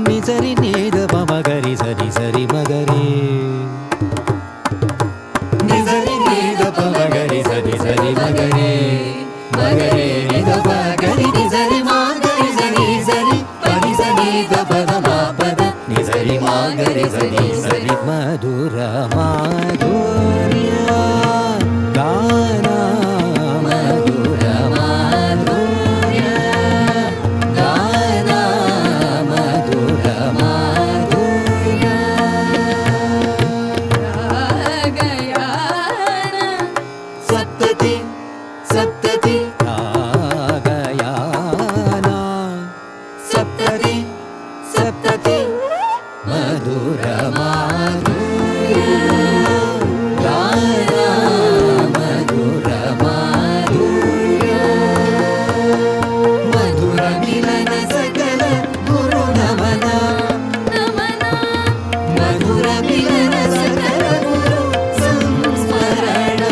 ನಿಸರಿ ನೀದ ಮಗರಿ ಸರಿ ಸರಿ ಮಗರಿ ನಿಸರಿ ನೀದ ಮಗರಿ ಸರಿ ಸರಿ ಮಗರಿ ಮಗರಿ ನಿದ ಮಗರಿ ನಿಸರಿ ಮಗರಿ ಸರಿ ಸರಿ ಪರಿ ಸರಿ ದ ಪದ ಮಾಪದ ನಿಸರಿ ಮಗರಿ ಸರಿ ಸರಿ ಮಧುರ ಮಾಧುರ್ಯ ಗಾನ ಮಧುರ ಮಾಧುರ್ಯ ಗಾನ ಮಧುರ ಮಾಧುರ್ಯ ರಾಗಯಾನ ಸಪ್ತತಿ ಸಪ್ತತಿ ರಾಗಯಾನ ಸಪ್ತತಿ ಸಪ್ತತಿ ಮಧುರ ಮಾಧುರ್ಯ ಗಾನ ಮಧುರ ಮಾಧುರ್ಯ ಮಧುರ ಮಿಲನ ಸಕಲ ಗುರು ನಮನ ನಮನ ಮಧುರ ಮಿಲನ ಸಕಲ ಗುರು ಸಂಸ್ಮರಣ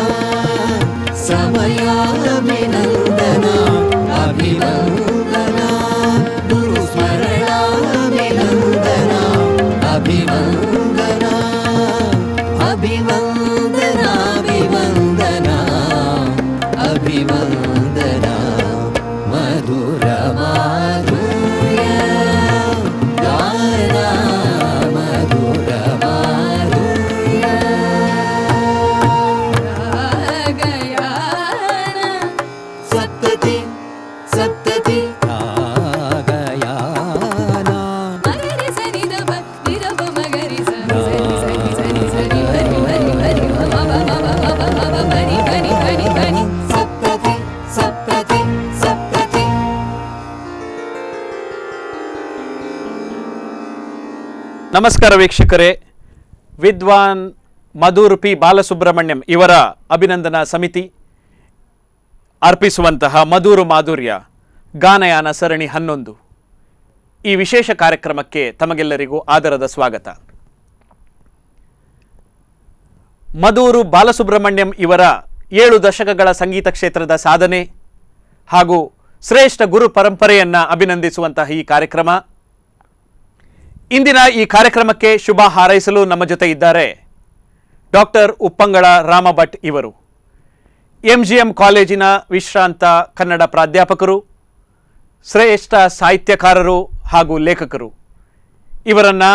ಸಮಯಾಭಿನಂದನ ಅಭಿನಂದನ ಗುರು ಸ್ಮರಣಾಭಿನಂದನ ಅಭಿವಂದನ ಅಭಿವಂದನ ಅಭಿವಂದನ ಅಭಿವಂದನ ಮಧುರ ಮಾಧುರ್ಯ ಗಾನ ಮಧುರ ಮಾಧುರ್ಯ ರಾಗಯಾನ ಸಪ್ತತಿ ಸಪ್ತತಿ ರಾಗಯಾನ ಮಗರಿ ಸರಿ ದಬ ನಿರಬ ಮಗರಿ ಸರಿ ಸರಿ ಸರಿ ಸರಿ ಹರಿ ಹರಿ ಹರಿ ಮಮ ಮಮ ಮಮ ಬನಿ ಬನಿ ಬನಿ ಬನಿ ಸಪ್ತತಿ ಸಪ್ತತಿ ಸಪ್ತತಿ. ನಮಸ್ಕಾರ ವೀಕ್ಷಕರೇ, ವಿದ್ವಾನ್ ಮಧುರು ಪಿ ಬಾಲಸುಬ್ರಹ್ಮಣ್ಯಂ ಇವರ ಅಭಿನಂದನಾ ಸಮಿತಿ ಅರ್ಪಿಸುವಂತಹ ಮಧುರು ಮಾಧುರ್ಯ ಗಾನಯಾನ ಸರಣಿ 11 ಈ ವಿಶೇಷ ಕಾರ್ಯಕ್ರಮಕ್ಕೆ ತಮಗೆಲ್ಲರಿಗೂ ಆದರದ ಸ್ವಾಗತ. ಮಧುರು ಬಾಲಸುಬ್ರಹ್ಮಣ್ಯಂ ಇವರ 7 ದಶಕಗಳ ಸಂಗೀತ ಕ್ಷೇತ್ರದ ಸಾಧನೆ ಹಾಗೂ ಶ್ರೇಷ್ಠ ಗುರು ಪರಂಪರೆಯನ್ನು ಅಭಿನಂದಿಸುವಂತಹ ಈ ಕಾರ್ಯಕ್ರಮ. ಇಂದಿನ ಈ ಕಾರ್ಯಕ್ರಮಕ್ಕೆ ಶುಭ ಹಾರೈಸಲು ನಮ್ಮ ಜೊತೆ ಇದ್ದಾರೆ ಡಾಕ್ಟರ್ ಉಪ್ಪಂಗಳ ರಾಮಭಟ್ ಇವರು. MGM ಕಾಲೇಜಿನ ವಿಶ್ರಾಂತ ಕನ್ನಡ ಪ್ರಾಧ್ಯಾಪಕರು, ಶ್ರೇಷ್ಠ ಸಾಹಿತ್ಯಕಾರರು ಹಾಗೂ ಲೇಖಕರು. ಇವರನ್ನು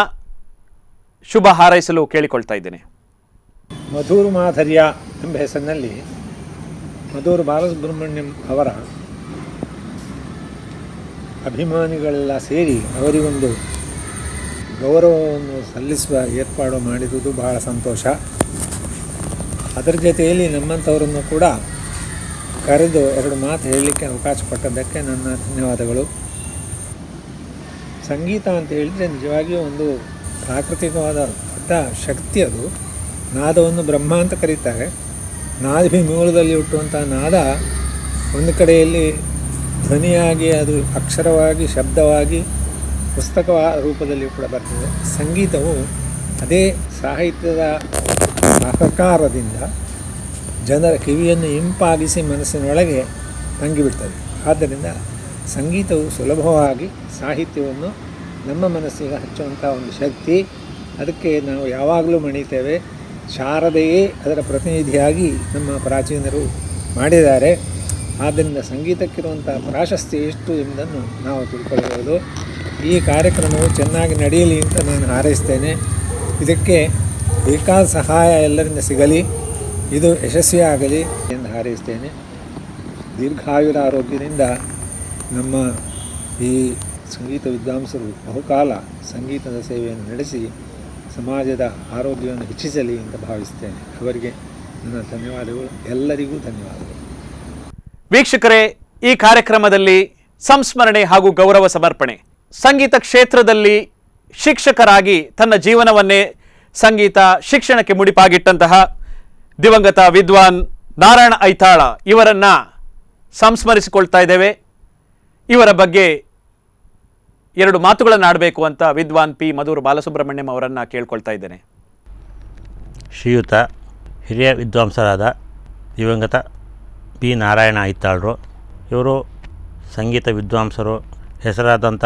ಶುಭ ಹಾರೈಸಲು ಕೇಳಿಕೊಳ್ತಾ ಇದ್ದೇನೆ. ಮಧುರು ಮಾಧುರ್ಯ ಎಂಬ ಹೆಸರಿನಲ್ಲಿ ಮಧುರು ಬಾಲಸುಬ್ರಹ್ಮಣ್ಯಂ ಅವರ ಅಭಿಮಾನಿಗಳೆಲ್ಲ ಸೇರಿ ಅವರಿಗೊಂದು ಗೌರವವನ್ನು ಸಲ್ಲಿಸುವ ಏರ್ಪಾಡು ಮಾಡಿರುವುದು ಬಹಳ ಸಂತೋಷ. ಅದರ ಜೊತೆಯಲ್ಲಿ ನಮ್ಮಂಥವರನ್ನು ಕೂಡ ಕರೆದು 2 ಮಾತು ಹೇಳಲಿಕ್ಕೆ ಅವಕಾಶ ಕೊಟ್ಟದ್ದಕ್ಕೆ ನನ್ನ ಧನ್ಯವಾದಗಳು. ಸಂಗೀತ ಅಂತ ಹೇಳಿದರೆ ನಿಜವಾಗಿಯೂ ಒಂದು ಪ್ರಾಕೃತಿಕವಾದ ದೊಡ್ಡ ಶಕ್ತಿ. ಅದು ನಾದವನ್ನು ಬ್ರಹ್ಮ ಅಂತ ಕರೀತಾರೆ. ನಾಭಿಮೂಲದಲ್ಲಿ ಹುಟ್ಟುವಂಥ ನಾದ ಒಂದು ಕಡೆಯಲ್ಲಿ ಧ್ವನಿಯಾಗಿ ಅದು ಅಕ್ಷರವಾಗಿ ಶಬ್ದವಾಗಿ ಪುಸ್ತಕ ರೂಪದಲ್ಲಿ ಕೂಡ ಬರ್ತದೆ. ಸಂಗೀತವು ಅದೇ ಸಾಹಿತ್ಯದ ಸಹಕಾರದಿಂದ ಜನರ ಕಿವಿಯನ್ನು ಇಂಪಾಗಿಸಿ ಮನಸ್ಸಿನೊಳಗೆ ತಂಗಿಬಿಡ್ತದೆ. ಆದ್ದರಿಂದ ಸಂಗೀತವು ಸುಲಭವಾಗಿ ಸಾಹಿತ್ಯವನ್ನು ನಮ್ಮ ಮನಸ್ಸಿಗೆ ಹಚ್ಚುವಂಥ ಒಂದು ಶಕ್ತಿ. ಅದಕ್ಕೆ ನಾವು ಯಾವಾಗಲೂ ಮಣಿತೇವೆ. ಶಾರದೆಯೇ ಅದರ ಪ್ರತಿನಿಧಿಯಾಗಿ ನಮ್ಮ ಪ್ರಾಚೀನರು ಮಾಡಿದ್ದಾರೆ. ಆದ್ದರಿಂದ ಸಂಗೀತಕ್ಕಿರುವಂಥ ಪ್ರಾಶಸ್ತ್ಯ ಎಷ್ಟು ಎಂಬುದನ್ನು ನಾವು ತಿಳ್ಕೊಳ್ಳಬಹುದು. ಈ ಕಾರ್ಯಕ್ರಮವು ಚೆನ್ನಾಗಿ ನಡೆಯಲಿ ಅಂತ ನಾನು ಹಾರೈಸ್ತೇನೆ. ಇದಕ್ಕೆ ಬೇಕಾದ ಸಹಾಯ ಎಲ್ಲರಿಂದ ಸಿಗಲಿ, ಇದು ಯಶಸ್ವಿಯಾಗಲಿ ಎಂದು ಹಾರೈಸ್ತೇನೆ. ದೀರ್ಘಾಯುರ ಆರೋಗ್ಯದಿಂದ ನಮ್ಮ ಈ ಸಂಗೀತ ವಿದ್ವಾಂಸರು ಬಹುಕಾಲ ಸಂಗೀತದ ಸೇವೆಯನ್ನು ನಡೆಸಿ ಸಮಾಜದ ಆರೋಗ್ಯವನ್ನು ಹೆಚ್ಚಿಸಲಿ ಅಂತ ಭಾವಿಸ್ತೇನೆ. ಅವರಿಗೆ ನನ್ನ ಧನ್ಯವಾದಗಳು. ಎಲ್ಲರಿಗೂ ಧನ್ಯವಾದಗಳು. ವೀಕ್ಷಕರೇ, ಈ ಕಾರ್ಯಕ್ರಮದಲ್ಲಿ ಸಂಸ್ಮರಣೆ ಹಾಗೂ ಗೌರವ ಸಮರ್ಪಣೆ. ಸಂಗೀತ ಕ್ಷೇತ್ರದಲ್ಲಿ ಶಿಕ್ಷಕರಾಗಿ ತನ್ನ ಜೀವನವನ್ನೇ ಸಂಗೀತ ಶಿಕ್ಷಣಕ್ಕೆ ಮುಡಿಪಾಗಿಟ್ಟಂತಹ ದಿವಂಗತ ವಿದ್ವಾನ್ ನಾರಾಯಣ ಐತಾಳ ಇವರನ್ನು ಸಂಸ್ಮರಿಸಿಕೊಳ್ತಾ ಇದ್ದೇವೆ. ಇವರ ಬಗ್ಗೆ 2 ಮಾತುಗಳನ್ನು ಆಡಬೇಕು ಅಂತ ವಿದ್ವಾನ್ ಪಿ ಮಧುರು ಬಾಲಸುಬ್ರಹ್ಮಣ್ಯಂ ಅವರನ್ನು ಕೇಳ್ಕೊಳ್ತಾ ಇದ್ದೇನೆ. ಶ್ರೀಯುತ ಹಿರಿಯ ವಿದ್ವಾಂಸರಾದ ದಿವಂಗತ ಪಿ ನಾರಾಯಣ ಐತಾಳರು ಇವರು ಸಂಗೀತ ವಿದ್ವಾಂಸರು, ಹೆಸರಾದಂಥ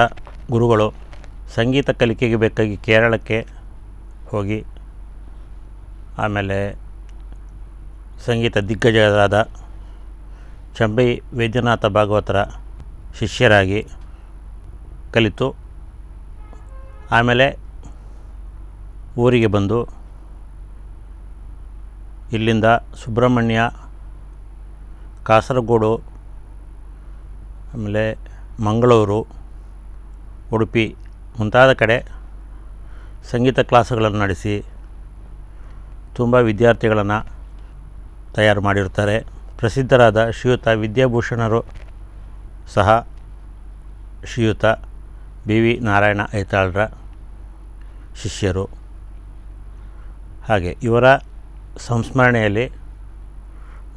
ಗುರುಗಳು. ಸಂಗೀತ ಕಲಿಕೆಗೆ ಬೇಕಾಗಿ ಕೇರಳಕ್ಕೆ ಹೋಗಿ ಆಮೇಲೆ ಸಂಗೀತ ದಿಗ್ಗಜರಾದ ಚಂಬೈ ವೈದ್ಯನಾಥ ಭಾಗವತರ ಶಿಷ್ಯರಾಗಿ ಕಲಿತು ಆಮೇಲೆ ಊರಿಗೆ ಬಂದು ಇಲ್ಲಿಂದ ಸುಬ್ರಹ್ಮಣ್ಯ, ಕಾಸರಗೋಡು, ಆಮೇಲೆ ಮಂಗಳೂರು, ಉಡುಪಿ ಮುಂತಾದ ಕಡೆ ಸಂಗೀತ ಕ್ಲಾಸುಗಳನ್ನು ನಡೆಸಿ ತುಂಬ ವಿದ್ಯಾರ್ಥಿಗಳನ್ನು ತಯಾರು ಮಾಡಿರ್ತಾರೆ. ಪ್ರಸಿದ್ಧರಾದ ಶ್ರೀಯುತ ವಿದ್ಯಾಭೂಷಣರು ಸಹ ಶ್ರೀಯುತ ಬಿ ವಿ ನಾರಾಯಣ ಐತಾಳ್ರ ಶಿಷ್ಯರು. ಹಾಗೆ ಇವರ ಸಂಸ್ಮರಣೆಯಲ್ಲಿ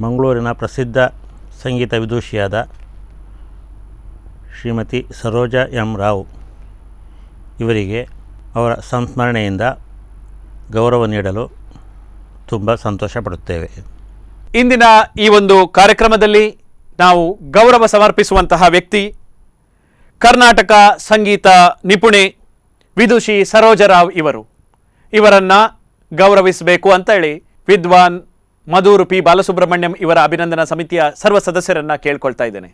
ಮಂಗಳೂರಿನ ಪ್ರಸಿದ್ಧ ಸಂಗೀತ ವಿದೂಷಿಯಾದ ಶ್ರೀಮತಿ ಸರೋಜಾ ಎಂ ರಾವ್ ಇವರಿಗೆ ಅವರ ಸಂಸ್ಮರಣೆಯಿಂದ ಗೌರವ ನೀಡಲು ತುಂಬ ಸಂತೋಷ ಪಡುತ್ತೇವೆ. ಇಂದಿನ ಈ ಒಂದು ಕಾರ್ಯಕ್ರಮದಲ್ಲಿ ನಾವು ಗೌರವ ಸಮರ್ಪಿಸುವಂತಹ ವ್ಯಕ್ತಿ ಕರ್ನಾಟಕ ಸಂಗೀತ ನಿಪುಣೆ ವಿದುಷಿ ಸರೋಜರಾವ್ ಇವರನ್ನು ಗೌರವಿಸಬೇಕು ಅಂತ ಹೇಳಿ ವಿದ್ವಾನ್ ಮಧುರು ಪಿ ಬಾಲಸುಬ್ರಹ್ಮಣ್ಯಂ ಇವರ ಅಭಿನಂದನಾ ಸಮಿತಿಯ ಸರ್ವ ಸದಸ್ಯರನ್ನ ಕೇಳ್ಕೊಳ್ತಾ ಇದ್ದೇನೆ.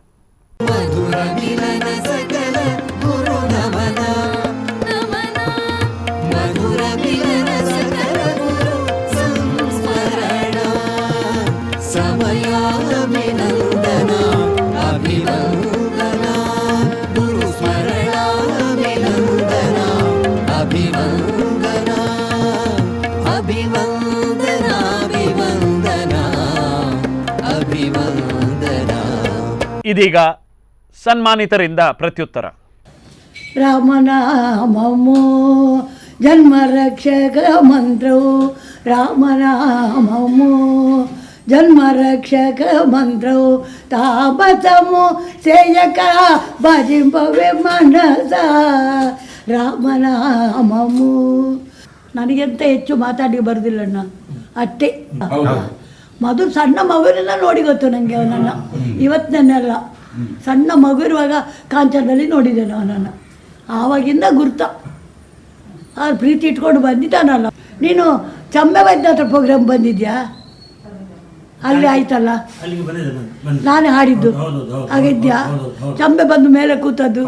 ಇದೀಗ ಸನ್ಮಾನಿತರಿಂದ ಪ್ರತ್ಯುತ್ತರ. ರಾಮನಾಮಮೋ ಜನ್ಮ ರಕ್ಷಕ ಮಂತ್ರವು, ರಾಮನಾಮಮೋ ಜನ್ಮ ರಕ್ಷಕ ಮಂತ್ರವು, ತಾಪಸಮೋ ಸೇಯಕ ಭಜಿಂಪವೆ ಮನಸ. ರಾಮನಾಮಮೋ. ನನಗೆಂತ ಹೆಚ್ಚು ಮಾತಾಡಿ ಬರೋದಿಲ್ಲಣ್ಣ, ಅಷ್ಟೇ. ಮಧು ಸಣ್ಣ ಮಗುವಿನೆಲ್ಲ ನೋಡಿ ಗೊತ್ತು ನನಗೆ ಅವನನ್ನು, ಇವತ್ತಿನಲ್ಲ. ಸಣ್ಣ ಮಗು ಇರುವಾಗ ಕಾಂಚನದಲ್ಲಿ ನೋಡಿದ್ದೇನೆ ಅವನನ್ನು, ಆವಾಗಿಂದ ಗುರ್ತ. ಆ ಪ್ರೀತಿ ಇಟ್ಕೊಂಡು ಬಂದಿದ್ದಾನಲ್ಲ. ನೀನು ಚಂಬೆ ವೈದ್ಯನಾಥ ಪ್ರೋಗ್ರಾಮ್ ಬಂದಿದ್ಯಾ? ಅಲ್ಲಿ ಆಯ್ತಲ್ಲ, ನಾನೇ ಹಾಡಿದ್ದು ಹಾಗಿದ್ಯಾ? ಚಂಬೆ ಬಂದು ಮೇಲೆ ಕೂತದ್ದು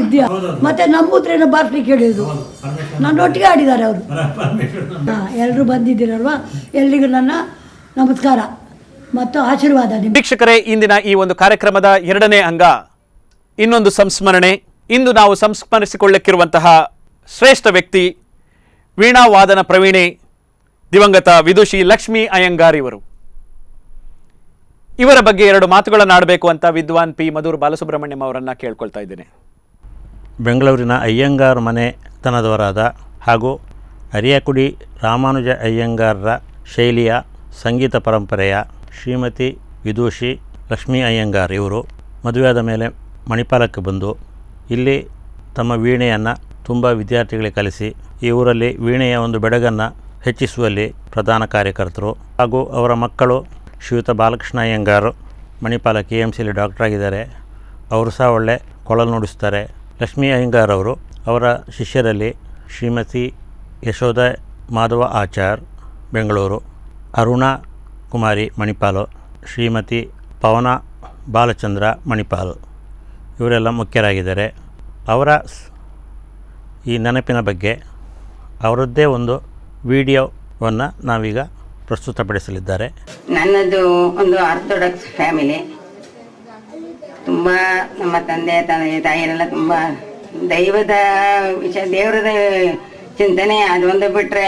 ಇದ್ಯಾ? ಮತ್ತೆ ನಮ್ಮೂತ್ರೇನ ಬಾರ್ಲಿಕ್ಕೆ ಹೇಳಿದ್ರು, ನನ್ನೊಟ್ಟಿಗೆ ಆಡಿದ್ದಾರೆ ಅವರು. ಎಲ್ಲರೂ ಬಂದಿದ್ದೀರಲ್ವಾ, ಎಲ್ಲಿಗೂ ನನ್ನ ನಮಸ್ಕಾರ ಮತ್ತು ಆಶೀರ್ವಾದ. ವೀಕ್ಷಕರೇ, ಇಂದಿನ ಈ ಒಂದು ಕಾರ್ಯಕ್ರಮದ ಎರಡನೇ ಅಂಗ ಇನ್ನೊಂದು ಸಂಸ್ಮರಣೆ. ಇಂದು ನಾವು ಸಂಸ್ಮರಿಸಿಕೊಳ್ಳಕ್ಕಿರುವಂತಹ ಶ್ರೇಷ್ಠ ವ್ಯಕ್ತಿ ವೀಣಾ ವಾದನ ಪ್ರವೀಣೆ ದಿವಂಗತ ವಿದುಷಿ ಲಕ್ಷ್ಮೀ ಅಯ್ಯಂಗಾರ್ ಇವರ ಬಗ್ಗೆ ಎರಡು ಮಾತುಗಳನ್ನು ಆಡಬೇಕು ಅಂತ ವಿದ್ವಾನ್ ಪಿ ಮಧುರು ಬಾಲಸುಬ್ರಹ್ಮಣ್ಯಂ ಅವರನ್ನು ಕೇಳ್ಕೊಳ್ತಾ ಇದ್ದೇನೆ. ಬೆಂಗಳೂರಿನ ಅಯ್ಯಂಗಾರ್ ಮನೆತನದವರಾದ ಹಾಗೂ ಅರಿಯಕುಡಿ ರಾಮಾನುಜ ಅಯ್ಯಂಗಾರರ ಶೈಲಿಯ ಸಂಗೀತ ಪರಂಪರೆಯ ಶ್ರೀಮತಿ ವಿದುಷಿ ಲಕ್ಷ್ಮೀ ಅಯ್ಯಂಗಾರ್ ಇವರು ಮದುವೆಯಾದ ಮೇಲೆ ಮಣಿಪಾಲಕ್ಕೆ ಬಂದು ಇಲ್ಲಿ ತಮ್ಮ ವೀಣೆಯನ್ನು ತುಂಬ ವಿದ್ಯಾರ್ಥಿಗಳಿಗೆ ಕಲಿಸಿ ಈ ಊರಲ್ಲಿ ವೀಣೆಯ ಒಂದು ಬೆಡಗನ್ನು ಹೆಚ್ಚಿಸುವಲ್ಲಿ ಪ್ರಧಾನ ಕಾರ್ಯಕರ್ತರು. ಹಾಗೂ ಅವರ ಮಕ್ಕಳು ಶ್ರೀಯುತ ಬಾಲಕೃಷ್ಣ ಅಯ್ಯಂಗಾರ್ ಮಣಿಪಾಲ KMCಯಲ್ಲಿ ಡಾಕ್ಟರ್ ಆಗಿದ್ದಾರೆ. ಅವರು ಸಹ ಒಳ್ಳೆ ಕೊಳಲು ನುಡಿಸ್ತಾರೆ. ಲಕ್ಷ್ಮೀ ಅಯ್ಯಂಗಾರ್ ಅವರು ಅವರ ಶಿಷ್ಯರಲ್ಲಿ ಶ್ರೀಮತಿ ಯಶೋಧ ಮಾಧವ ಆಚಾರ್ ಬೆಂಗಳೂರು, ಅರುಣಾ ಕುಮಾರಿ ಮಣಿಪಾಲು, ಶ್ರೀಮತಿ ಪವನ ಬಾಲಚಂದ್ರ ಮಣಿಪಾಲು ಇವರೆಲ್ಲ ಮುಖ್ಯರಾಗಿದ್ದಾರೆ. ಅವರ ಈ ನೆನಪಿನ ಬಗ್ಗೆ ಅವರದ್ದೇ ಒಂದು ವಿಡಿಯೋವನ್ನು ನಾವೀಗ ಪ್ರಸ್ತುತಪಡಿಸಲಿದ್ದಾರೆ. ನನ್ನದು ಒಂದು ಆರ್ಥೋಡಾಕ್ಸ್ ಫ್ಯಾಮಿಲಿ. ತುಂಬ ನಮ್ಮ ತಂದೆ ತಾಯಿಯರೆಲ್ಲ ತುಂಬ ದೈವದ ವಿಷಯ, ದೇವರದ ಚಿಂತನೆ ಅದೊಂದು ಬಿಟ್ಟರೆ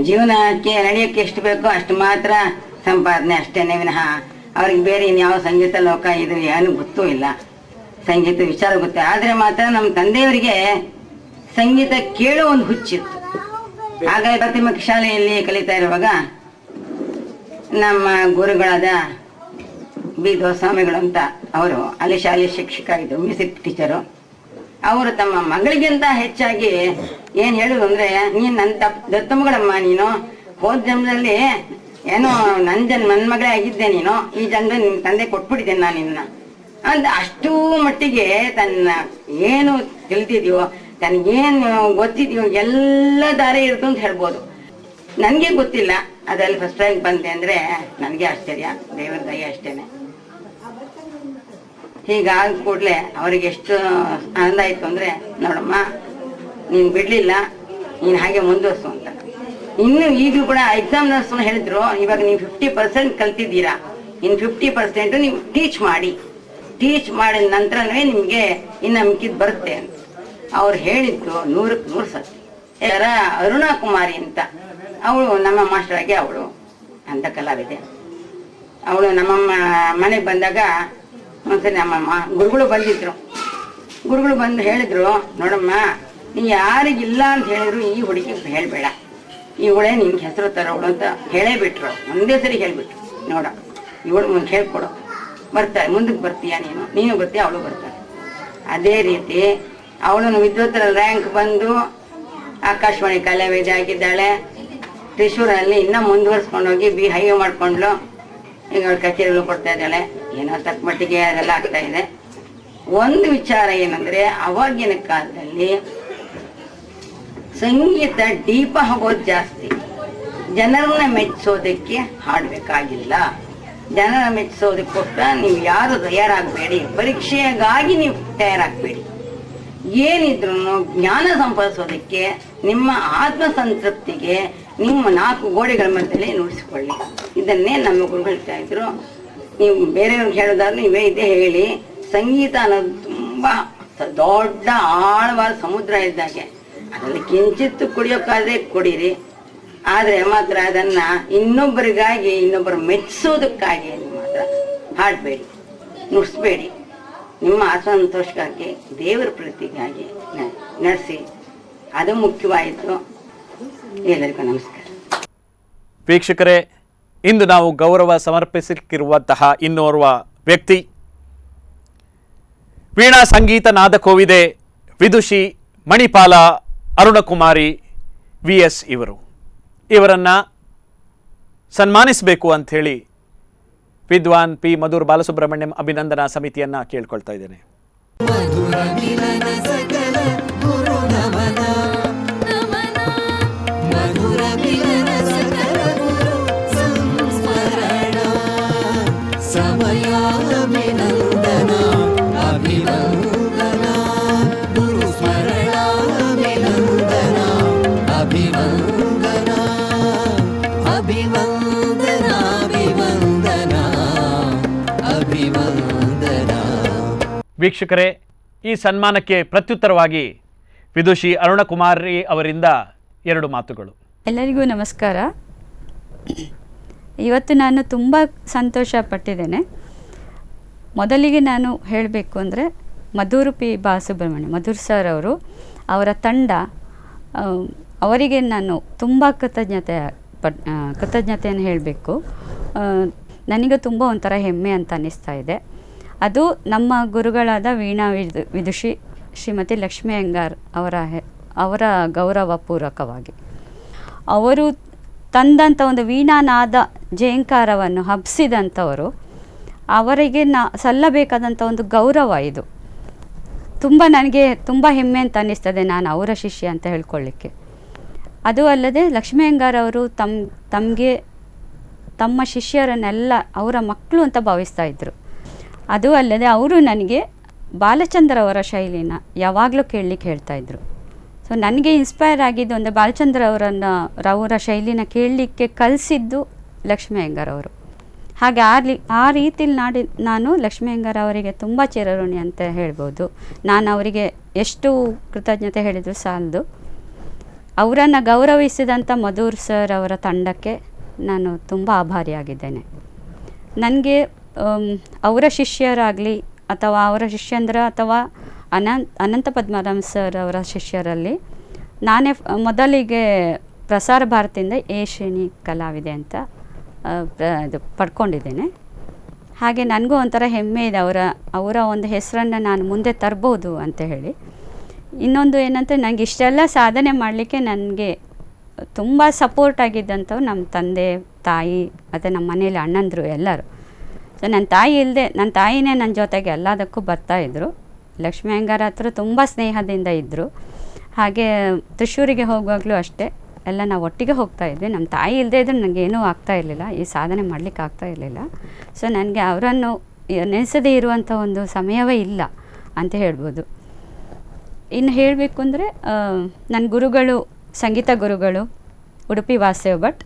ಜೀವನಕ್ಕೆ ನಡೆಯೋಕ್ಕೆ ಎಷ್ಟು ಬೇಕೋ ಅಷ್ಟು ಮಾತ್ರ ಸಂಪಾದನೆ ಅಷ್ಟೇ ವಿನಃ ಅವ್ರಿಗೆ ಬೇರೆ ಇನ್ಯಾವ ಸಂಗೀತ ಲೋಕ ಇದು ಏನು ಗೊತ್ತೂ ಇಲ್ಲ. ಸಂಗೀತ ವಿಚಾರ ಗೊತ್ತೇ, ಆದರೆ ಮಾತ್ರ ನಮ್ಮ ತಂದೆಯವರಿಗೆ ಸಂಗೀತ ಕೇಳೋ ಒಂದು ಹುಚ್ಚಿತ್ತು. ಆಗ ಪ್ರಾಥಮಿಕ ಶಾಲೆಯಲ್ಲಿ ಕಲಿತಾ ಇರುವಾಗ ನಮ್ಮ ಗುರುಗಳಾದ ಬಿ ದೋಸ್ವಾಮಿಗಳು ಅಂತ ಅವರು ಅಲ್ಲಿ ಶಾಲೆ ಶಿಕ್ಷಕ ಆಗಿದ್ದರು, ಮ್ಯೂಸಿಕ್ ಟೀಚರು. ಅವರು ತಮ್ಮ ಮಗಳಿಗಿಂತ ಹೆಚ್ಚಾಗಿ ಏನು ಹೇಳುದು ಅಂದರೆ, ನೀನು ನನ್ನ ದತ್ತಮಗಳಮ್ಮ, ನೀನು ಹೋದ ಜನ್ಮದಲ್ಲಿ ಏನೋ ನನ್ನ ಮಗಳೇ ಆಗಿದ್ದೆ, ನೀನು ಈ ಜನ್ಮದಲ್ಲಿ ನಿಮ್ಮ ತಂದೆ ಕೊಟ್ಬಿಟ್ಟಿದ್ದೇನೆ ನಾನು ನಿನ್ನ ಅಂತ ಅಷ್ಟು ಮಟ್ಟಿಗೆ ತನ್ನ ಏನು ತಿಳಿದಿದೆಯೋ ತನಗೇನು ಗೊತ್ತಿದೆಯೋ ಎಲ್ಲ ದಾರಿ ಇರ್ತು ಅಂತ ಹೇಳ್ಬೋದು. ನನಗೆ ಗೊತ್ತಿಲ್ಲ, ಅದರಲ್ಲಿ ಫಸ್ಟ್ ರ್ಯಾಂಕ್ ಬಂದೆ ಅಂದರೆ ನನಗೆ ಆಶ್ಚರ್ಯ, ದೇವರ ದಯ ಅಷ್ಟೇನೆ. ಹೀಗಾದ ಕೂಡಲೇ ಅವರಿಗೆ ಎಷ್ಟು ಆನಂದ ಆಯಿತು ಅಂದರೆ, ನೋಡಮ್ಮ ನೀನು ಬಿಡಲಿಲ್ಲ, ನೀನು ಹಾಗೆ ಮುಂದುವರ್ಸು ಅಂತ. ಇನ್ನು ಈಗಲೂ ಕೂಡ ಎಕ್ಸಾಮ್ ನರ್ಸ್ನ ಹೇಳಿದ್ರು, ಇವಾಗ ನೀವು 50% ಕಲ್ತಿದ್ದೀರಾ, ಇನ್ನು 50% ನೀವು ಟೀಚ್ ಮಾಡಿದ ನಂತರನೇ ನಿಮಗೆ ಇನ್ನು ಮಿಕ್ಕಿದ್ದು ಬರುತ್ತೆ ಅಂತ ಅವ್ರು ಹೇಳಿದ್ದು 100ಕ್ಕೆ 100 ಸತ್ಯ. ಅರುಣಾ ಕುಮಾರಿ ಅಂತ ಅವಳು ನಮ್ಮ ಮಾಸ್ಟರ್ ಆಗಿ ಅವಳು ಅಂತ ಕಲಾವಿದೆ. ಅವಳು ನಮ್ಮ ಮನೆಗೆ ಬಂದಾಗ ಒಂದ್ಸರಿ ನಮ್ಮ ಗುರುಗಳು ಬಂದಿದ್ರು. ಗುರುಗಳು ಬಂದು ಹೇಳಿದ್ರು, ನೋಡಮ್ಮ ನೀ ಯಾರಿಗಿಲ್ಲ ಅಂತ ಹೇಳಿದ್ರು ಈ ಹುಡುಗಿಗೆ ಹೇಳಬೇಡ, ಇವಳೇ ನಿನ್ಗೆ ಹೆಸರು ತರೋಳು ಅಂತ ಹೇಳೇ ಬಿಟ್ರು. ಒಂದೇ ಸರಿ ಹೇಳಿಬಿಟ್ರು, ನೋಡ ಇವಳು ಮುಂದೆ ಹೇಳ್ಕೊಡು, ಬರ್ತಾರೆ, ಮುಂದಕ್ಕೆ ಬರ್ತೀಯ, ನೀನು ಬರ್ತೀಯ, ಅವಳು ಬರ್ತಾಳೆ. ಅದೇ ರೀತಿ ಅವಳು ವಿದ್ವತ್ತರ ರ್ಯಾಂಕ್ ಬಂದು ಆಕಾಶವಾಣಿ ಕಲಾವಿದೆ ಆಗಿದ್ದಾಳೆ. ತ್ರಿಶೂರಲ್ಲಿ ಇನ್ನೂ ಮುಂದುವರ್ಸ್ಕೊಂಡೋಗಿ ಹೈವೆ ಮಾಡ್ಕೊಂಡ್ಲು. ಈಗ ಅವಳು ಕಚೇರಿಗಳು ಕೊಡ್ತಾ ಇದ್ದಾಳೆ. ಏನೋ ತಕ್ಕ ಮಟ್ಟಿಗೆ ಅದೆಲ್ಲ ಆಗ್ತಾ ಇದೆ. ಒಂದು ವಿಚಾರ ಏನಂದರೆ, ಅವಾಗಿನ ಕಾಲದಲ್ಲಿ ಸಂಗೀತ ದೀಪ ಆಗೋದು ಜಾಸ್ತಿ. ಜನರನ್ನ ಮೆಚ್ಚಿಸೋದಕ್ಕೆ ಹಾಡಬೇಕಾಗಿಲ್ಲ. ಜನರ ಮೆಚ್ಚಿಸೋದಕ್ಕೋಸ್ಕರ ನೀವು ಯಾರು ತಯಾರಾಗಬೇಡಿ, ಪರೀಕ್ಷೆಗಾಗಿ ನೀವು ತಯಾರಾಗಬೇಡಿ. ಏನಿದ್ರು ಜ್ಞಾನ ಸಂಪಾದಿಸೋದಕ್ಕೆ, ನಿಮ್ಮ ಆತ್ಮಸಂತೃಪ್ತಿಗೆ ನಿಮ್ಮ 4 ಗೋಡೆಗಳ ಮಧ್ಯದಲ್ಲಿ ನುಡಿಸಿಕೊಳ್ಳಿ. ಇದನ್ನೇ ನಮ್ಮ ಗುರುಗಳು ಹೇಳ್ತಾ ಇದ್ರು. ನೀವು ಬೇರೆಯವ್ರಿಗೆ ಹೇಳೋದಾದ್ರೆ ನೀವೇ ಇದೇ ಹೇಳಿ, ಸಂಗೀತ ಅನ್ನೋದು ತುಂಬ ದೊಡ್ಡ ಆಳವಾದ ಸಮುದ್ರ ಇದ್ದಾಗೆ. ಅದರಲ್ಲಿ ಕಿಂಚಿತ್ತು ಕುಡಿಯೋಕ್ಕಾದ್ರೆ ಕುಡೀರಿ, ಆದರೆ ಮಾತ್ರ ಅದನ್ನ ಇನ್ನೊಬ್ಬರಿಗಾಗಿ, ಇನ್ನೊಬ್ಬರು ಮೆಚ್ಚಿಸೋದಕ್ಕಾಗಿ ಮಾತ್ರ ಹಾಡಬೇಡಿ, ನುಡಿಸ್ಬೇಡಿ. ನಿಮ್ಮ ಆತ್ಮಸಂತೋಷಕ್ಕಾಗಿ, ದೇವರ ಪ್ರೀತಿಗಾಗಿ ನಡೆಸಿ. ಅದು ಮುಖ್ಯವಾಯಿತು. ಎಲ್ಲರಿಗೂ ನಮಸ್ಕಾರ. ವೀಕ್ಷಕರೇ, ಇಂದು ನಾವು ಗೌರವ ಸಮರ್ಪಿಸಲಿಕ್ಕಿರುವಂತಹ ಇನ್ನೋರ್ವ ವ್ಯಕ್ತಿ ವೀಣಾ ಸಂಗೀತ ನಾದ ಕೋವಿದೆ, ವಿದುಷಿ ಮಣಿಪಾಲ ಅರುಣಕುಮಾರಿ VS ಇವರನ್ನು ಸನ್ಮಾನಿಸಬೇಕು ಅಂಥೇಳಿ ವಿದ್ವಾನ್ P. ಮಧುರ್ ಬಾಲಸುಬ್ರಹ್ಮಣ್ಯಂ ಅಭಿನಂದನಾ ಸಮಿತಿಯನ್ನು ಕೇಳ್ಕೊಳ್ತಾ ಇದ್ದೇನೆ. ವೀಕ್ಷಕರೇ, ಈ ಸನ್ಮಾನಕ್ಕೆ ಪ್ರತ್ಯುತ್ತರವಾಗಿ ವಿದುಷಿ ಅರುಣಕುಮಾರಿ ಅವರಿಂದ 2 ಮಾತುಗಳು. ಎಲ್ಲರಿಗೂ ನಮಸ್ಕಾರ. ಇವತ್ತು ನಾನು ತುಂಬ ಸಂತೋಷ ಪಟ್ಟಿದ್ದೇನೆ. ಮೊದಲಿಗೆ ನಾನು ಹೇಳಬೇಕು ಅಂದರೆ, ಮಧುರು P. ಬಾಲಸುಬ್ರಹ್ಮಣ್ಯ ಮಧುರ್ ಸರ್ ಅವರ ತಂಡ, ಅವರಿಗೆ ನಾನು ತುಂಬ ಕೃತಜ್ಞತೆಯನ್ನು ಹೇಳಬೇಕು. ನನಗೆ ತುಂಬ ಒಂಥರ ಹೆಮ್ಮೆ ಅಂತ ಅನ್ನಿಸ್ತಾ ಇದೆ. ಅದು ನಮ್ಮ ಗುರುಗಳಾದ ವೀಣಾ ವಿದುಷಿ ಶ್ರೀಮತಿ ಲಕ್ಷ್ಮೀ ಅಯ್ಯಂಗಾರ್ ಅವರ ಗೌರವಪೂರ್ವಕವಾಗಿ ಅವರು ತಂದಂಥ ಒಂದು ವೀಣಾನಾದ ಜೇಂಕಾರವನ್ನು ಹಬ್ಬಿಸಿದಂಥವರು, ಅವರಿಗೆ ಸಲ್ಲಬೇಕಾದಂಥ ಒಂದು ಗೌರವ ಇದು. ನನಗೆ ತುಂಬ ಹೆಮ್ಮೆ ಅಂತ ಅನ್ನಿಸ್ತದೆ ನಾನು ಅವರ ಶಿಷ್ಯ ಅಂತ ಹೇಳ್ಕೊಳ್ಳಿಕ್ಕೆ. ಅದು ಅಲ್ಲದೆ ಲಕ್ಷ್ಮೀ ಅಯ್ಯಂಗಾರ್ ಅವರು ತಮ್ಮ ಶಿಷ್ಯರನ್ನೆಲ್ಲ ಅವರ ಮಕ್ಕಳು ಅಂತ ಭಾವಿಸ್ತಾ ಇದ್ದರು. ಅದು ಅಲ್ಲದೆ ಅವರು ನನಗೆ ಬಾಲಚಂದ್ರ ಅವರ ಶೈಲಿನ ಯಾವಾಗಲೂ ಕೇಳಲಿಕ್ಕೆ ಹೇಳ್ತಾಯಿದ್ರು. ಸೊ ನನಗೆ ಇನ್ಸ್ಪೈರ್ ಆಗಿದ್ದು ಅಂದರೆ ಬಾಲಚಂದ್ರ ಅವರ ಶೈಲಿನ ಕೇಳಲಿಕ್ಕೆ ಕಲಿಸಿದ್ದು ಲಕ್ಷ್ಮೀ ಅಯ್ಯಂಗಾರ್ ಅವರು. ಹಾಗೆ ಆ ರೀತಿಲಿ ನಾನು ಲಕ್ಷ್ಮೀ ಅಯ್ಯಂಗಾರ್ ಅವರಿಗೆ ತುಂಬ ಚಿರಋಣಿ ಅಂತ ಹೇಳ್ಬೋದು. ನಾನು ಅವರಿಗೆ ಎಷ್ಟು ಕೃತಜ್ಞತೆ ಹೇಳಿದರೂ ಸಾಲದು. ಅವರನ್ನು ಗೌರವಿಸಿದಂಥ ಮಧುರ್ ಸರ್ ಅವರ ತಂಡಕ್ಕೆ ನಾನು ತುಂಬ ಆಭಾರಿಯಾಗಿದ್ದೇನೆ. ನನಗೆ ಅವರ ಶಿಷ್ಯರಾಗಲಿ ಅಥವಾ ಅವರ ಶಿಷ್ಯಂದ್ರ ಅಥವಾ ಅನಂತ ಪದ್ಮನಾಭ ಸರ್ ಅವರ ಶಿಷ್ಯರಲ್ಲಿ ನಾನೇ ಮೊದಲಿಗೆ ಪ್ರಸಾರ ಭಾರತಿಯಿಂದ ಎ ಶ್ರೇಣಿ ಕಲಾವಿದೆ ಅಂತ ಇದು ಪಡ್ಕೊಂಡಿದ್ದೇನೆ. ಹಾಗೆ ನನಗೂ ಒಂಥರ ಹೆಮ್ಮೆ ಇದೆ ಅವರ ಒಂದು ಹೆಸರನ್ನು ನಾನು ಮುಂದೆ ತರ್ಬೋದು ಅಂತ ಹೇಳಿ. ಇನ್ನೊಂದು ಏನಂತ, ನನಗೆ ಇಷ್ಟೆಲ್ಲ ಸಾಧನೆ ಮಾಡಲಿಕ್ಕೆ ನನಗೆ ತುಂಬ ಸಪೋರ್ಟ್ ಆಗಿದ್ದಂಥವು ನಮ್ಮ ತಂದೆ ತಾಯಿ ಮತ್ತು ನಮ್ಮ ಮನೇಲಿ ಅಣ್ಣಂದರು ಎಲ್ಲರೂ. ಸೊ ನನ್ನ ತಾಯಿ ಇಲ್ಲದೆ, ನನ್ನ ತಾಯಿನೇ ನನ್ನ ಜೊತೆಗೆ ಎಲ್ಲದಕ್ಕೂ ಬರ್ತಾಯಿದ್ರು. ಲಕ್ಷ್ಮೀ ಅಯ್ಯಂಗಾರ್ ಹತ್ರ ತುಂಬ ಸ್ನೇಹದಿಂದ ಇದ್ದರು. ಹಾಗೆ ತ್ರಿಶೂರಿಗೆ ಹೋಗುವಾಗಲೂ ಅಷ್ಟೇ, ಎಲ್ಲ ನಾವು ಒಟ್ಟಿಗೆ ಹೋಗ್ತಾಯಿದ್ವಿ. ನಮ್ಮ ತಾಯಿ ಇಲ್ಲದೇ ಇದ್ದರೆ ನನಗೇನೂ ಆಗ್ತಾಯಿರಲಿಲ್ಲ, ಈ ಸಾಧನೆ ಮಾಡಲಿಕ್ಕೆ ಆಗ್ತಾಯಿರಲಿಲ್ಲ. ಸೊ ನನಗೆ ಅವರನ್ನು ನೆನೆಸದೇ ಇರುವಂಥ ಒಂದು ಸಮಯವೇ ಇಲ್ಲ ಅಂತ ಹೇಳ್ಬೋದು. ಇನ್ನು ಹೇಳಬೇಕು ಅಂದರೆ ನನ್ನ ಗುರುಗಳು, ಸಂಗೀತ ಗುರುಗಳು ಉಡುಪಿ ವಾಸುದೇವ ಭಟ್,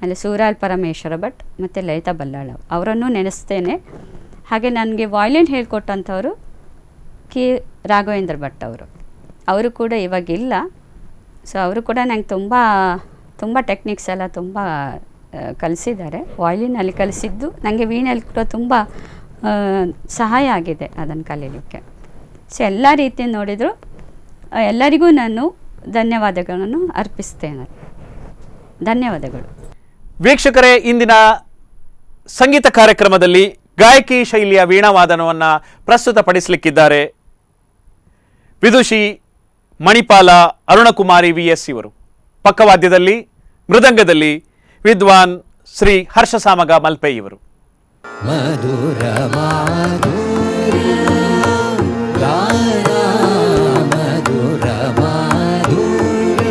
ಅಲ್ಲಿ ಸೂರಾಲ್ ಪರಮೇಶ್ವರ ಭಟ್ ಮತ್ತು ಲಲಿತಾ ಬಲ್ಲಾಳ, ಅವರನ್ನು ನೆನೆಸ್ತೇನೆ. ಹಾಗೆ ನನಗೆ ವಾಯ್ಲಿನ್ ಹೇಳ್ಕೊಟ್ಟಂಥವರು ಕೆ ರಾಘವೇಂದ್ರ ಭಟ್ ಅವರು ಕೂಡ ಇವಾಗಿಲ್ಲ. ಸೊ ಅವರು ಕೂಡ ನಂಗೆ ತುಂಬ ಟೆಕ್ನಿಕ್ಸ್ ಎಲ್ಲ ತುಂಬ ಕಲಿಸಿದ್ದಾರೆ. ವಾಯ್ಲಿನಲ್ಲಿ ಕಲಿಸಿದ್ದು ನನಗೆ ವೀಣೆಯಲ್ಲಿ ಕೂಡ ತುಂಬ ಸಹಾಯ ಆಗಿದೆ ಅದನ್ನು ಕಲೀಲಿಕ್ಕೆ. ಸೊ ಎಲ್ಲ ರೀತಿ ನೋಡಿದರೂ ಎಲ್ಲರಿಗೂ ನಾನು ಧನ್ಯವಾದಗಳನ್ನು ಅರ್ಪಿಸ್ತೇನೆ. ಧನ್ಯವಾದಗಳು. ವೀಕ್ಷಕರೇ, ಇಂದಿನ ಸಂಗೀತ ಕಾರ್ಯಕ್ರಮದಲ್ಲಿ ಗಾಯಕಿ ಶೈಲಿಯ ವೀಣಾವಾದನವನ್ನು ಪ್ರಸ್ತುತಪಡಿಸಲಿಕ್ಕಿದ್ದಾರೆ ವಿದುಷಿ ಮಣಿಪಾಲ ಅರುಣಕುಮಾರಿ VS ಇವರು. ಪಕ್ಕವಾದ್ಯದಲ್ಲಿ ಮೃದಂಗದಲ್ಲಿ ವಿದ್ವಾನ್ ಶ್ರೀ ಹರ್ಷಸಾಮಗ ಮಲ್ಪೆ ಇವರು. ಮಧುರ ಮಾಧುರ್ಯ ಗಾನ ಮಧುರ ಮಾಧುರ್ಯ.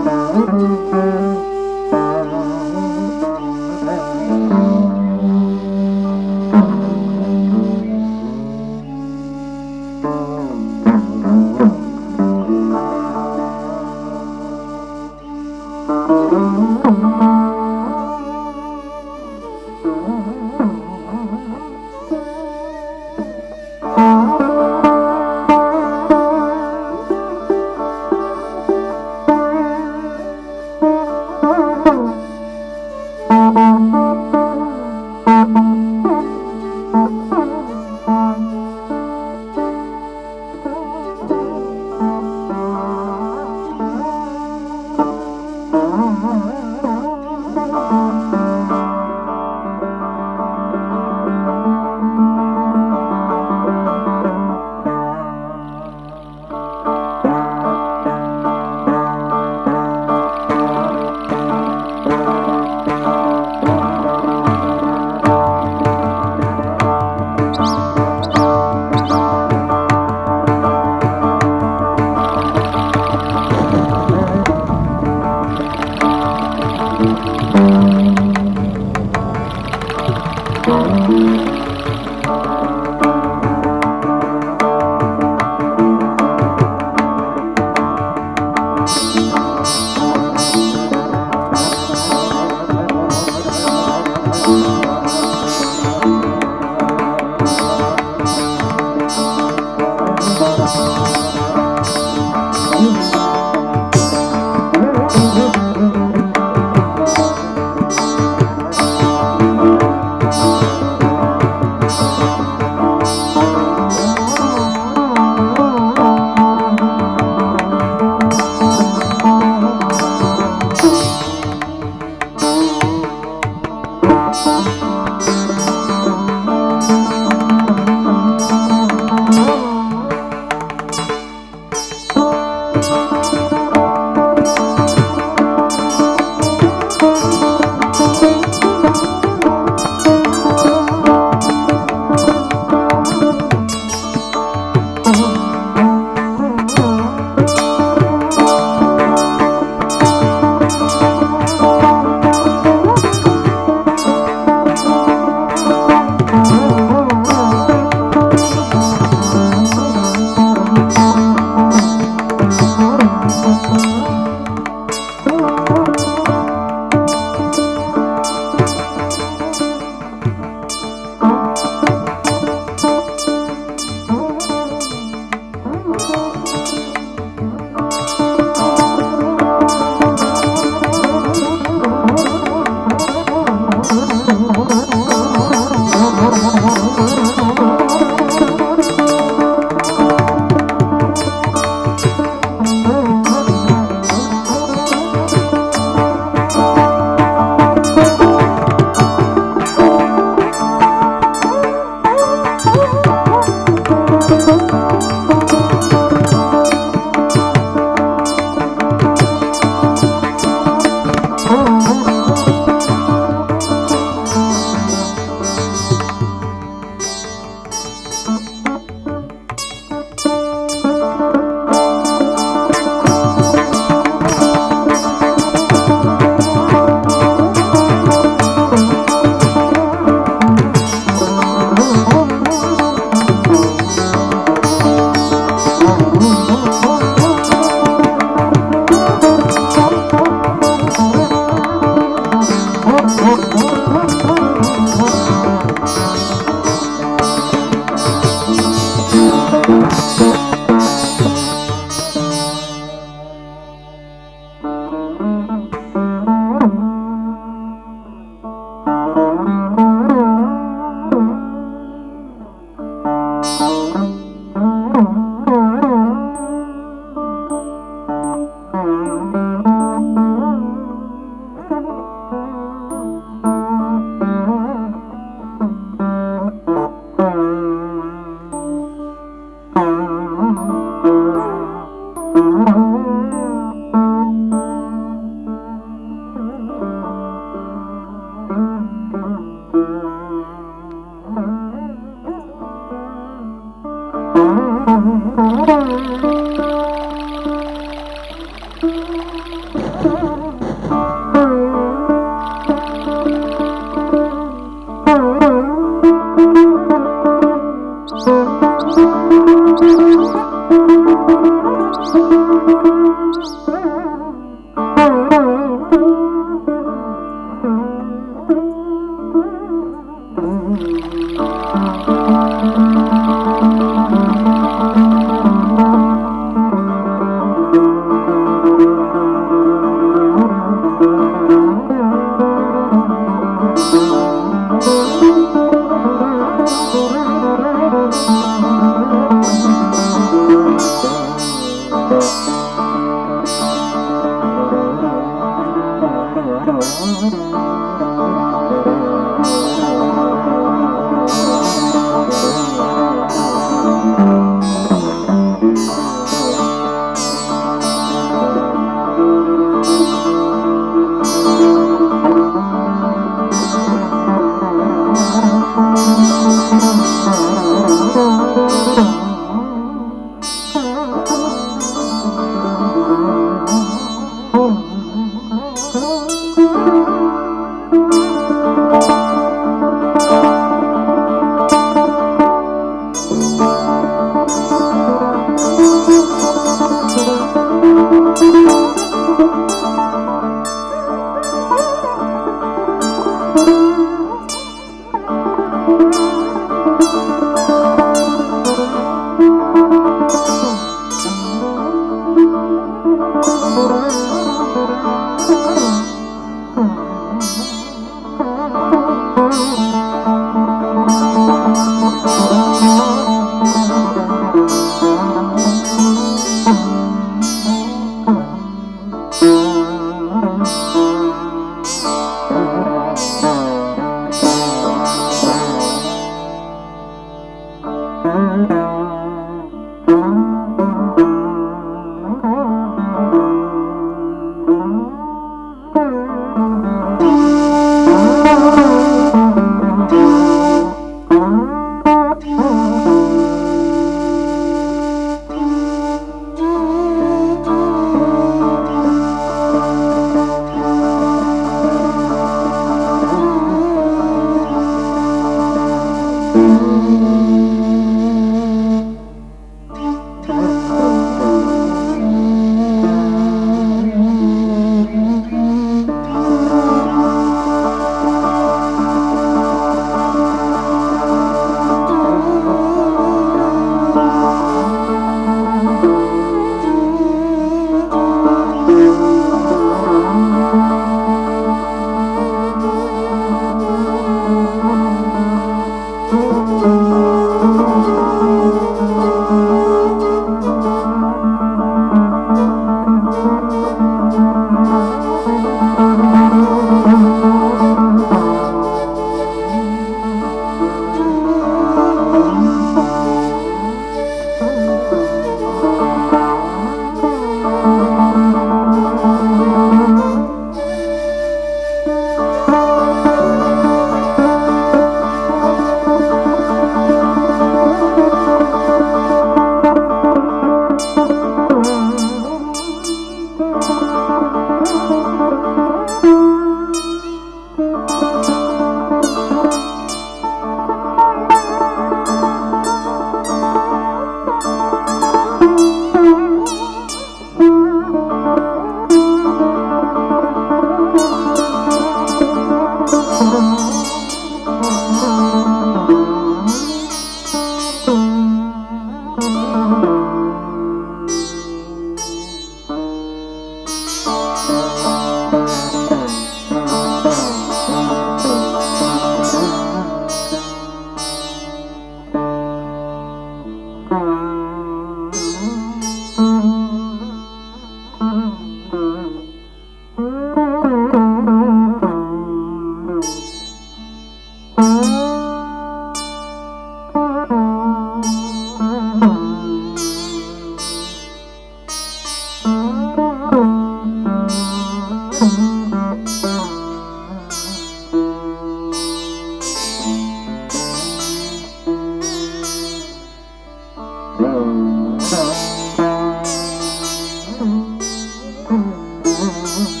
Mm-hmm.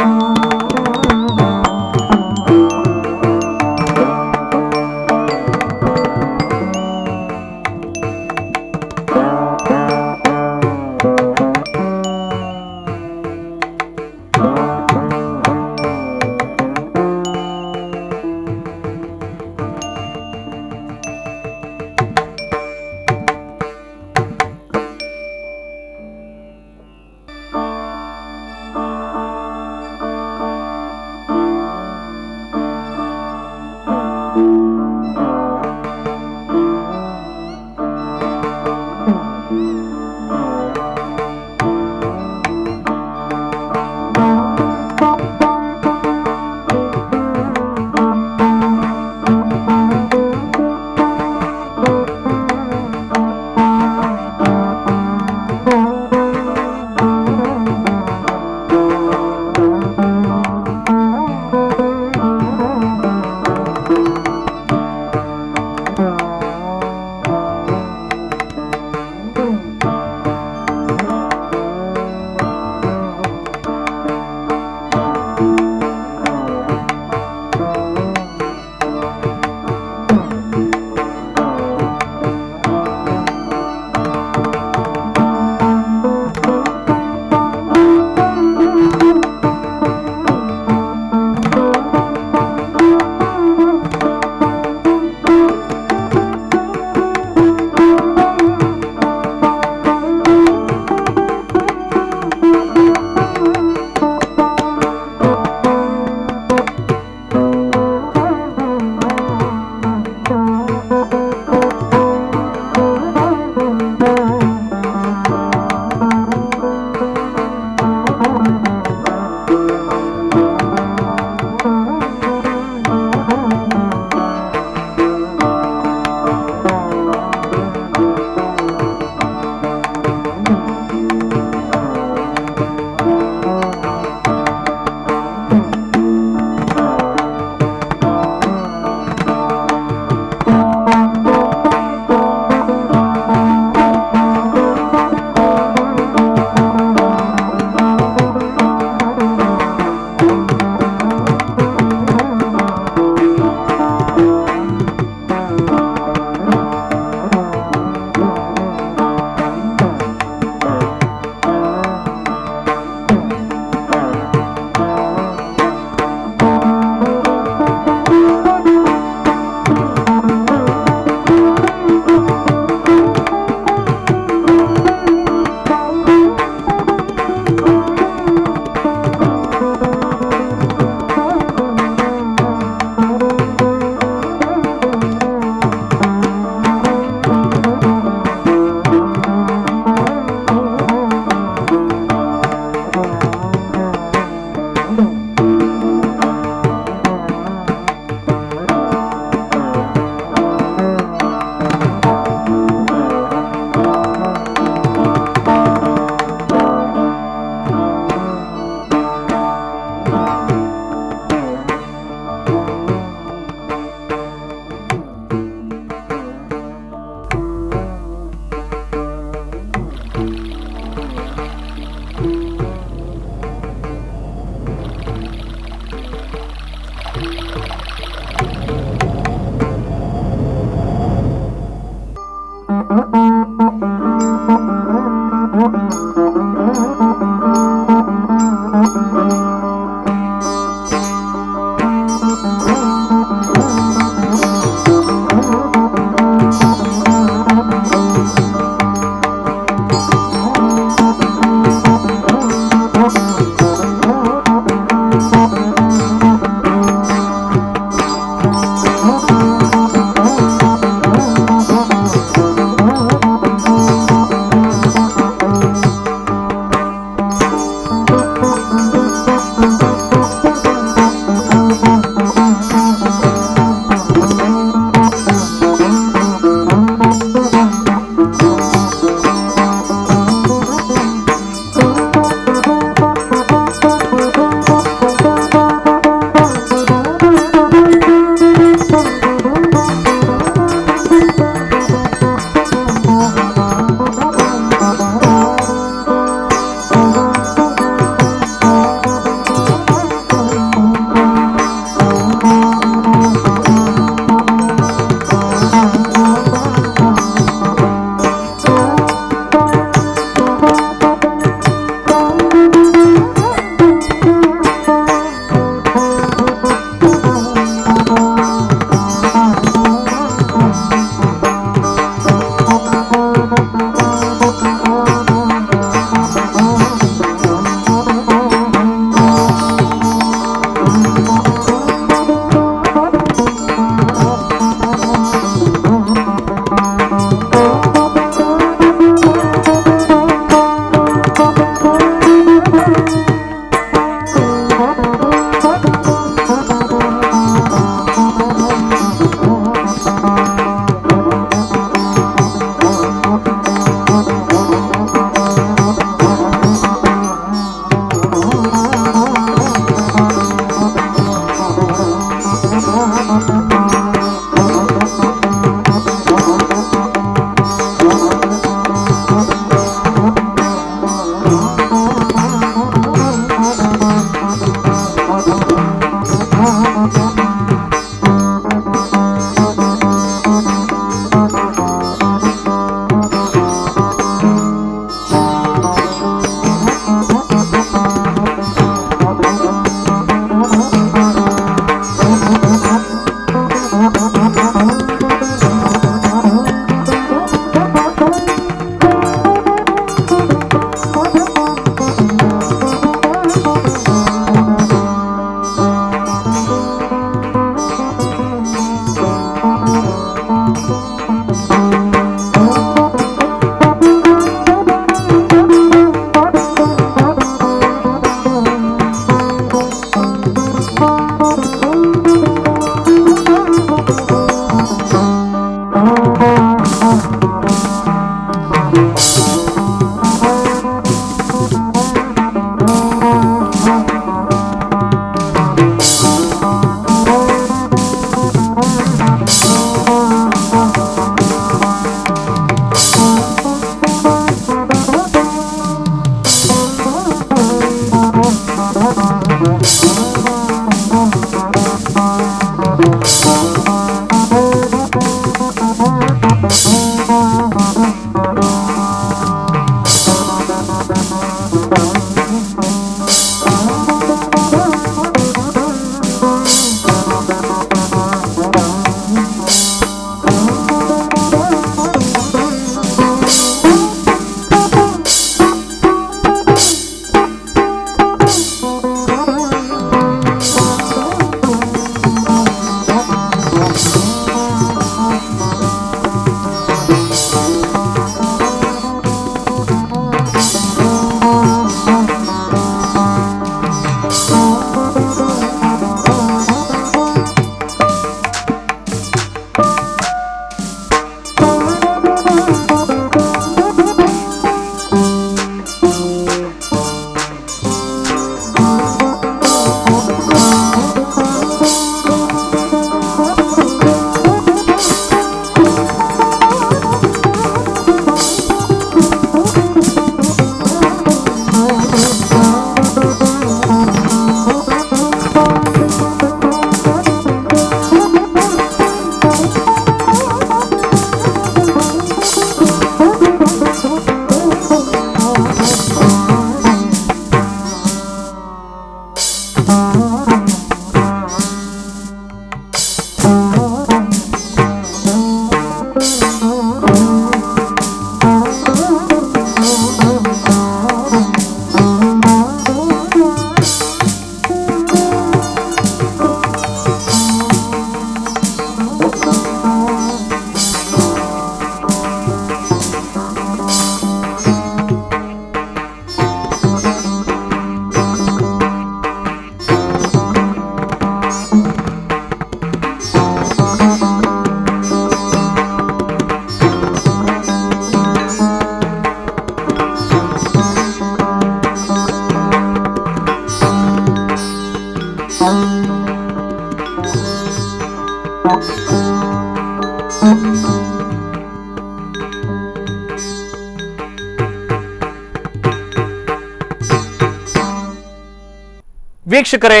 ವೀಕ್ಷಕರೇ,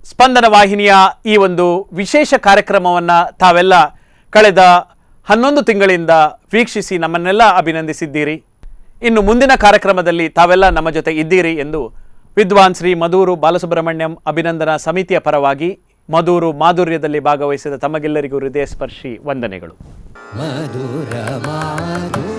ಸ್ಪಂದನ ವಾಹಿನಿಯ ಈ ಒಂದು ವಿಶೇಷ ಕಾರ್ಯಕ್ರಮವನ್ನು ತಾವೆಲ್ಲ ಕಳೆದ 11 ತಿಂಗಳಿಂದ ವೀಕ್ಷಿಸಿ ನಮ್ಮನ್ನೆಲ್ಲ ಅಭಿನಂದಿಸಿದ್ದೀರಿ. ಇನ್ನು ಮುಂದಿನ ಕಾರ್ಯಕ್ರಮದಲ್ಲಿ ತಾವೆಲ್ಲ ನಮ್ಮ ಜೊತೆ ಇದ್ದೀರಿ ಎಂದು ವಿದ್ವಾನ್ ಶ್ರೀ ಮಧುರು ಬಾಲಸುಬ್ರಹ್ಮಣ್ಯಂ ಅಭಿನಂದನಾ ಸಮಿತಿಯ ಪರವಾಗಿ ಮಧುರು ಮಾಧುರ್ಯದಲ್ಲಿ ಭಾಗವಹಿಸಿದ ತಮಗೆಲ್ಲರಿಗೂ ಹೃದಯ ಸ್ಪರ್ಶಿ ವಂದನೆಗಳು. ಮಧುರ ಮಾಧುರ್ಯ